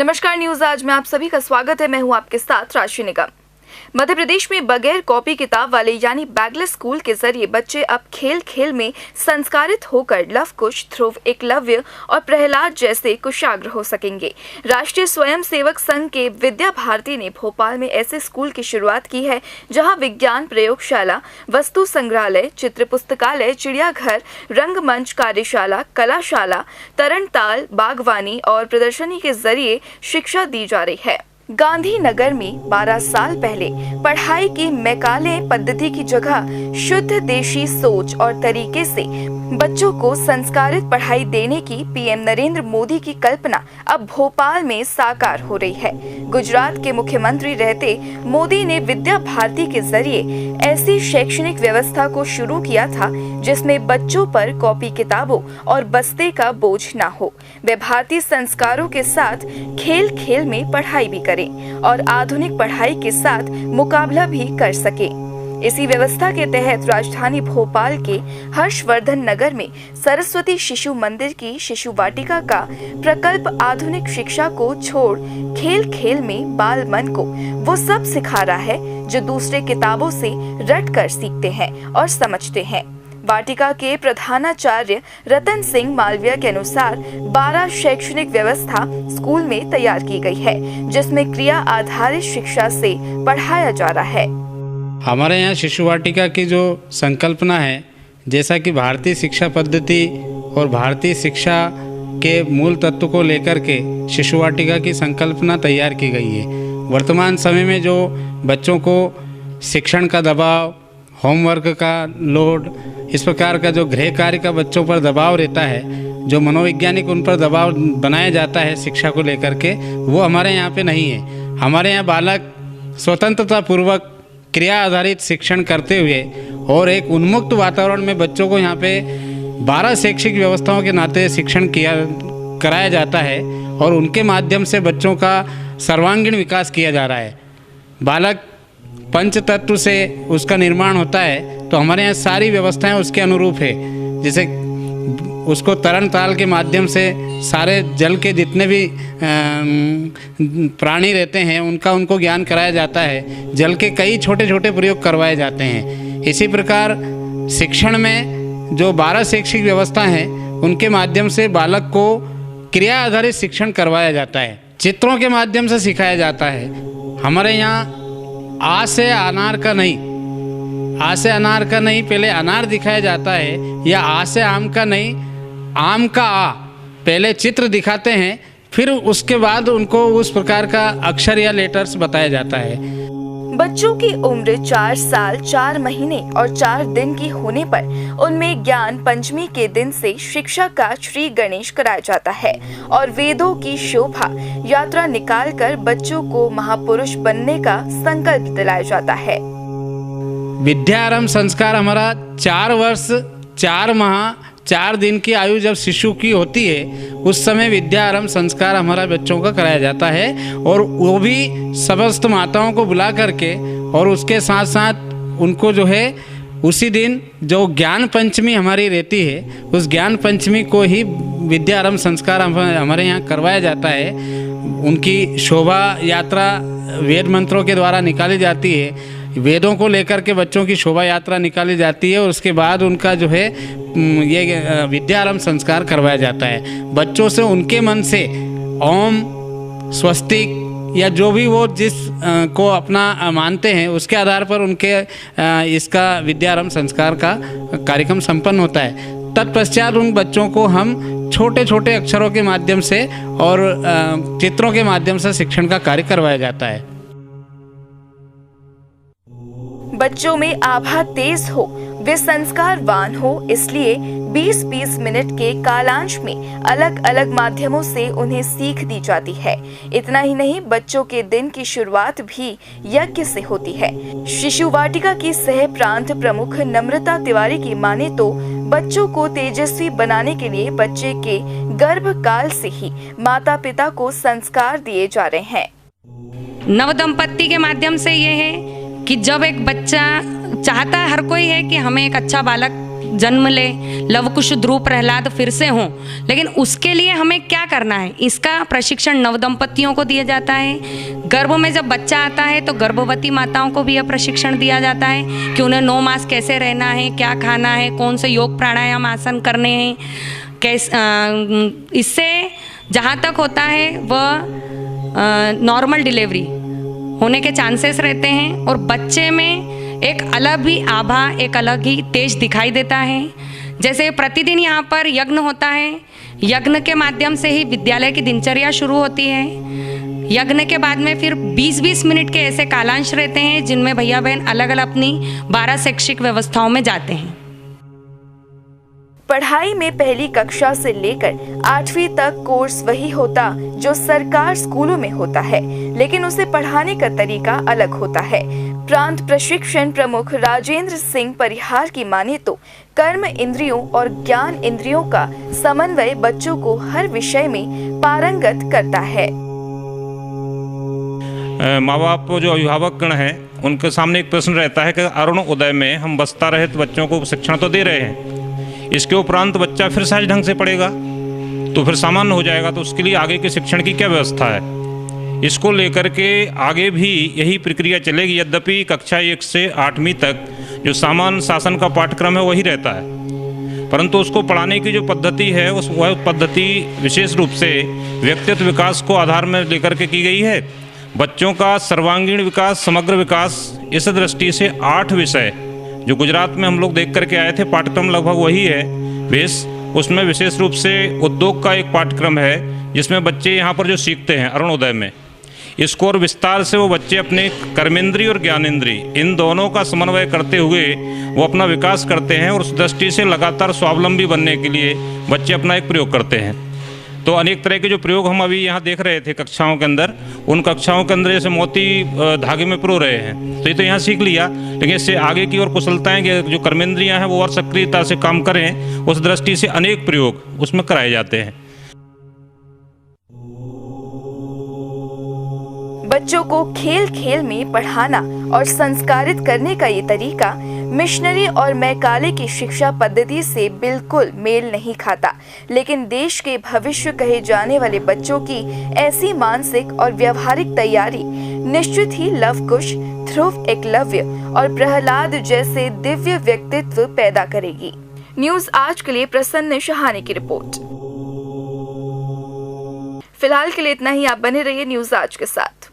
नमस्कार न्यूज आज में आप सभी का स्वागत है। मैं हूं आपके साथ राशि निगम। मध्य प्रदेश में बगैर कॉपी किताब वाले यानी बैगलेस स्कूल के जरिए बच्चे अब खेल खेल में संस्कारित होकर लव कुश, ध्रुव, एकलव्य और प्रहलाद जैसे कुशाग्र हो सकेंगे। राष्ट्रीय स्वयंसेवक संघ के विद्या भारती ने भोपाल में ऐसे स्कूल की शुरुआत की है जहां विज्ञान प्रयोगशाला, वस्तु संग्रहालय, चित्र पुस्तकालय, चिड़ियाघर, रंगमंच, कार्यशाला, कलाशाला, तरणताल, बागवानी और प्रदर्शनी के जरिए शिक्षा दी जा रही है। गांधीनगर में 12 साल पहले पढ़ाई की मैकाले पद्धति की जगह शुद्ध देशी सोच और तरीके से बच्चों को संस्कारित पढ़ाई देने की पीएम नरेंद्र मोदी की कल्पना अब भोपाल में साकार हो रही है। गुजरात के मुख्यमंत्री रहते मोदी ने विद्या भारती के जरिए ऐसी शैक्षणिक व्यवस्था को शुरू किया था जिसमें बच्चों पर कॉपी किताबों और बस्ते का बोझ न हो। वे भारतीय संस्कारों के साथ खेल खेल में पढ़ाई भी करें और आधुनिक पढ़ाई के साथ मुकाबला भी कर सके। इसी व्यवस्था के तहत राजधानी भोपाल के हर्षवर्धन नगर में सरस्वती शिशु मंदिर की शिशु वाटिका का प्रकल्प आधुनिक शिक्षा को छोड़ खेल खेल में बाल मन को वो सब सिखा रहा है जो दूसरे किताबों से रट कर सीखते हैं और समझते हैं। वाटिका के प्रधानाचार्य रतन सिंह मालविया के अनुसार 12 शैक्षणिक व्यवस्था स्कूल में तैयार की गई है जिसमें क्रिया आधारित शिक्षा से पढ़ाया जा रहा है। हमारे यहाँ शिशु वाटिका की जो संकल्पना है, जैसा कि भारतीय शिक्षा पद्धति और भारतीय शिक्षा के मूल तत्व को लेकर के शिशु वाटिका की संकल्पना तैयार की गई है। वर्तमान समय में जो बच्चों को शिक्षण का दबाव, होमवर्क का लोड, इस प्रकार का जो गृह कार्य का बच्चों पर दबाव रहता है, जो मनोवैज्ञानिक उन पर दबाव बनाया जाता है शिक्षा को लेकर के, वो हमारे यहाँ पे नहीं है। हमारे यहाँ बालक स्वतंत्रता पूर्वक क्रिया आधारित शिक्षण करते हुए और एक उन्मुक्त वातावरण में बच्चों को यहाँ पे 12 शैक्षिक व्यवस्थाओं के नाते शिक्षण कराया जाता है और उनके माध्यम से बच्चों का सर्वांगीण विकास किया जा रहा है। बालक पंच तत्व से उसका निर्माण होता है, तो हमारे यहाँ सारी व्यवस्थाएं उसके अनुरूप है। जैसे उसको तरण ताल के माध्यम से सारे जल के जितने भी प्राणी रहते हैं उनको ज्ञान कराया जाता है। जल के कई छोटे छोटे प्रयोग करवाए जाते हैं। इसी प्रकार शिक्षण में जो 12 शैक्षिक व्यवस्था हैं उनके माध्यम से बालक को क्रिया आधारित शिक्षण करवाया जाता है। चित्रों के माध्यम से सिखाया जाता है। हमारे यहाँ आ से अनार का नहीं पहले अनार दिखाया जाता है, या आ से आम का नहीं आम का आ, पहले चित्र दिखाते हैं, फिर उसके बाद उनको उस प्रकार का अक्षर या लेटर्स बताया जाता है। बच्चों की उम्र 4 साल 4 महीने और 4 दिन की होने पर उनमें ज्ञान पंचमी के दिन से शिक्षा का श्री गणेश कराया जाता है और वेदों की शोभा यात्रा निकालकर बच्चों को महापुरुष बनने का संकल्प दिलाया जाता है। विद्यारंभ संस्कार हमारा 4 वर्ष 4 माह 4 दिन की आयु जब शिशु की होती है उस समय विद्यारंभ संस्कार हमारा बच्चों का कराया जाता है, और वो भी समस्त माताओं को बुला करके, और उसके साथ साथ उनको जो है उसी दिन जो ज्ञान पंचमी हमारी रहती है उस ज्ञान पंचमी को ही विद्यारंभ संस्कार हमारे यहाँ करवाया जाता है। उनकी शोभा यात्रा वेद मंत्रों के द्वारा निकाली जाती है। वेदों को लेकर के बच्चों की शोभा यात्रा निकाली जाती है और उसके बाद उनका जो है ये विद्यारंभ संस्कार करवाया जाता है। बच्चों से उनके मन से ओम, स्वस्तिक या जो भी वो जिस को अपना मानते हैं उसके आधार पर उनके इसका विद्यारंभ संस्कार का कार्यक्रम संपन्न होता है। तत्पश्चात उन बच्चों को हम छोटे छोटे अक्षरों के माध्यम से और चित्रों के माध्यम से शिक्षण का कार्य करवाया जाता है। बच्चों में आभा तेज हो, वे संस्कारवान हो, इसलिए 20-20 मिनट के कालांश में अलग अलग माध्यमों से उन्हें सीख दी जाती है। इतना ही नहीं, बच्चों के दिन की शुरुआत भी यज्ञ से होती है। शिशु वाटिका की सह प्रांत प्रमुख नम्रता तिवारी की माने तो बच्चों को तेजस्वी बनाने के लिए बच्चे के गर्भकाल से ही माता पिता को संस्कार दिए जा रहे हैं। नवदंपति के माध्यम से ये है कि जब एक बच्चा चाहता है, हर कोई है कि हमें एक अच्छा बालक जन्म ले, लव कुश ध्रुव प्रहलाद फिर से हों। लेकिन उसके लिए हमें क्या करना है, इसका प्रशिक्षण नवदंपतियों को दिया जाता है। गर्भ में जब बच्चा आता है तो गर्भवती माताओं को भी यह प्रशिक्षण दिया जाता है कि उन्हें 9 मास कैसे रहना है, क्या खाना है, कौन से योग प्राणायाम आसन करने हैं, इससे जहाँ तक होता है वह नॉर्मल डिलीवरी होने के चांसेस रहते हैं और बच्चे में एक अलग ही आभा, एक अलग ही तेज दिखाई देता है। जैसे प्रतिदिन यहाँ पर यज्ञ होता है, यज्ञ के माध्यम से ही विद्यालय की दिनचर्या शुरू होती है। यज्ञ के बाद में फिर 20-20 मिनट के ऐसे कालांश रहते हैं जिनमें भैया बहन अलग अलग अपनी 12 शैक्षिक व्यवस्थाओं में जाते हैं। पढ़ाई में पहली कक्षा से लेकर 8वीं तक कोर्स वही होता जो सरकार स्कूलों में होता है, लेकिन उसे पढ़ाने का तरीका अलग होता है। प्रांत प्रशिक्षण प्रमुख राजेंद्र सिंह परिहार की माने तो कर्म इंद्रियों और ज्ञान इंद्रियों का समन्वय बच्चों को हर विषय में पारंगत करता है। माँ बाप जो अभिभावक गण हैं उनके सामने एक प्रश्न रहता है कि अरुण उदय में हम बस्ता रहित बच्चों को शिक्षण तो दे रहे हैं, इसके उपरांत बच्चा फिर सहज ढंग से पढ़ेगा तो फिर सामान्य हो जाएगा, तो उसके लिए आगे के शिक्षण की क्या व्यवस्था है। इसको लेकर के आगे भी यही प्रक्रिया चलेगी। यद्यपि कक्षा 1 से 8वीं तक जो सामान्य शासन का पाठ्यक्रम है वही रहता है, परंतु उसको पढ़ाने की जो पद्धति है वह पद्धति विशेष रूप से व्यक्तित्व विकास को आधार में लेकर के की गई है। बच्चों का सर्वांगीण विकास, समग्र विकास, इस दृष्टि से 8 विषय जो गुजरात में हम लोग देख करके आए थे, पाठ्यक्रम लगभग वही है बेस। उसमें विशेष रूप से उद्योग का एक पाठ्यक्रम है जिसमें बच्चे यहाँ पर जो सीखते हैं अरुणोदय में, इसको और विस्तार से वो बच्चे अपने कर्मेंद्रीय और ज्ञानेंद्रीय इन दोनों का समन्वय करते हुए वो अपना विकास करते हैं और उस दृष्टि से लगातार स्वावलंबी बनने के लिए बच्चे अपना एक प्रयोग करते हैं। तो अनेक तरह के जो प्रयोग हम अभी यहाँ देख रहे थे कक्षाओं के अंदर, उन कक्षाओं के अंदर जैसे मोती धागे में पिरो रहे हैं, तो ये तो यहाँ सीख लिया, लेकिन इससे आगे की और कुशलताएं जो कर्मेंद्रियाँ हैं वो और सक्रियता से काम करें, उस दृष्टि से अनेक प्रयोग उसमें कराए जाते हैं। बच्चों को खेल खेल में पढ़ाना और संस्कारित करने का ये तरीका मिशनरी और मैकाले की शिक्षा पद्धति से बिल्कुल मेल नहीं खाता, लेकिन देश के भविष्य कहे जाने वाले बच्चों की ऐसी मानसिक और व्यवहारिक तैयारी निश्चित ही लव कुश, ध्रुव एकलव्य और प्रहलाद जैसे दिव्य व्यक्तित्व पैदा करेगी। न्यूज आज के लिए प्रसन्न शहाने की रिपोर्ट। फिलहाल के लिए इतना ही। आप बने रहिए न्यूज आज के साथ।